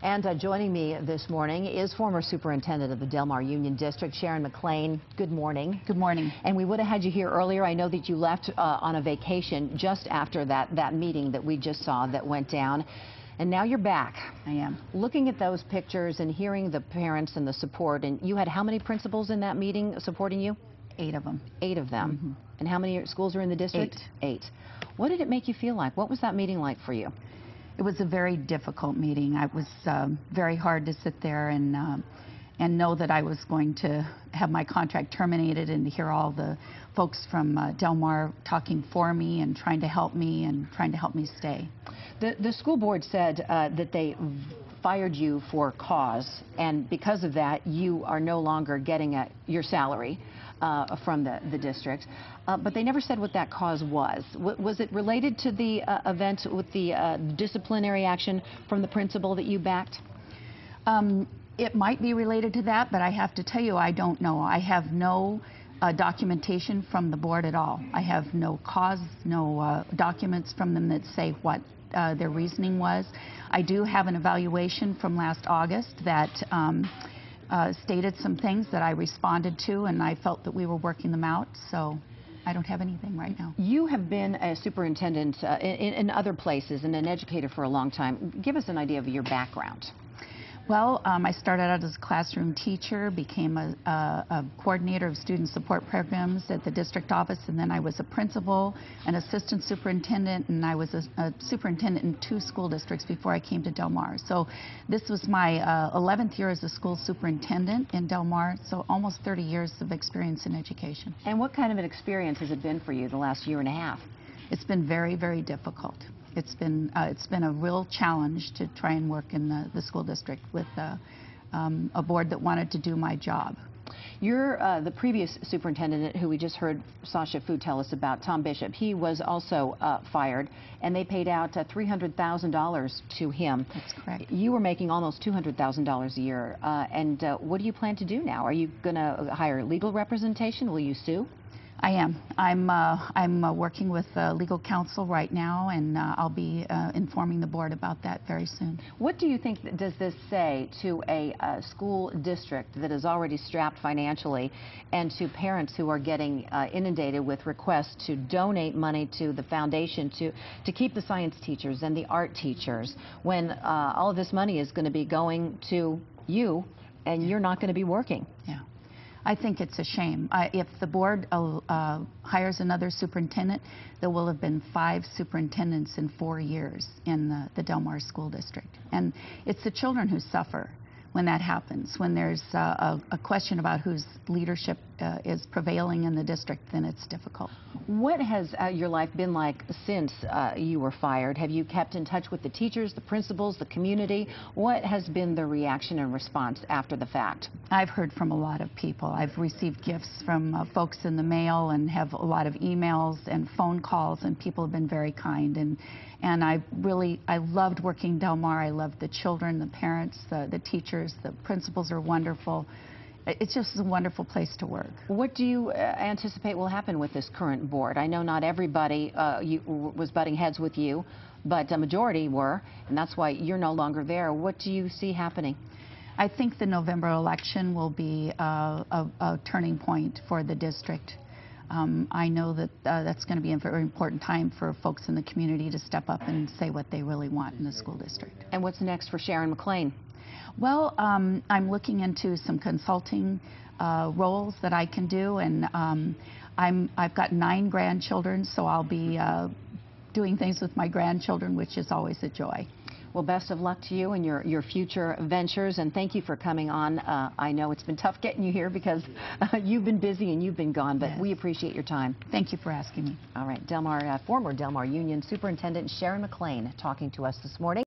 And joining me this morning is former Superintendent of the Del Mar Union District, Sharon McClain. Good morning. Good morning. And we would have had you here earlier. I know that you left on a vacation just after that meeting that we just saw that went down. And now you're back. I am. Looking at those pictures and hearing the parents and the support, and you had how many principals in that meeting supporting you? 8 of them. 8 of them. Mm-hmm. And how many schools are in the district? 8. What did it make you feel like? What was that meeting like for you? It was a very difficult meeting. It was very hard to sit there and know that I was going to have my contract terminated, and to hear all the folks from Del Mar talking for me and trying to help me and trying to help me stay. The school board said that they fired you for cause, and because of that, you are no longer getting your salary from the district. But they never said what that cause was. Was it related to the event with the disciplinary action from the principal that you backed? It might be related to that, but I have to tell you, I don't know. I have no documentation from the board at all. I have no cause, no documents from them that say what their reasoning was. I do have an evaluation from last August that stated some things that I responded to, and I felt that we were working them out, so I don't have anything right now. You have been a superintendent in other places and an educator for a long time. Give us an idea of your background. Well, I started out as a classroom teacher, became a coordinator of student support programs at the district office, and then I was a principal, an assistant superintendent, and I was a superintendent in 2 school districts before I came to Del Mar. So this was my 11th year as a school superintendent in Del Mar, so almost 30 years of experience in education. And what kind of an experience has it been for you the last year and a half? It's been very, very difficult. It's been a real challenge to try and work in the school district with a board that wanted to do my job. You're the previous superintendent who we just heard Sasha Fu tell us about, Tom Bishop. He was also fired, and they paid out $300,000 to him. That's correct. You were making almost $200,000 a year. And what do you plan to do now? Are you going to hire legal representation? Will you sue? I am. I'm working with legal counsel right now, and I'll be informing the board about that very soon. What do you think does this say to a school district that is already strapped financially, and to parents who are getting inundated with requests to donate money to the foundation to keep the science teachers and the art teachers, when all of this money is going to be going to you and you're not going to be working? Yeah. I think it's a shame. If the board hires another superintendent, there will have been 5 superintendents in 4 years in the Del Mar School District. And it's the children who suffer when that happens. When there's a question about whose leadership is prevailing in the district, then it's difficult. What has your life been like since you were fired? Have you kept in touch with the teachers, the principals, the community? What has been the reaction and response after the fact? I've heard from a lot of people. I've received gifts from folks in the mail, and have a lot of emails and phone calls, and people have been very kind. And I loved working Del Mar. I loved the children, the parents, the teachers, the principals are wonderful. It's just a wonderful place to work. What do you anticipate will happen with this current board? I know not everybody was butting heads with you, but a majority were, and that's why you're no longer there. What do you see happening? I think the November election will be a turning point for the district. I know that that's going to be a very important time for folks in the community to step up and say what they really want in the school district. And what's next for Sharon McClain? Well, I'm looking into some consulting roles that I can do, and I've got 9 grandchildren, so I'll be doing things with my grandchildren, which is always a joy. Well, best of luck to you and your future ventures, and thank you for coming on. I know it's been tough getting you here because you've been busy and you've been gone, but yes, we appreciate your time. Thank you for asking me. All right, former Del Mar Union Superintendent Sharon McClain talking to us this morning.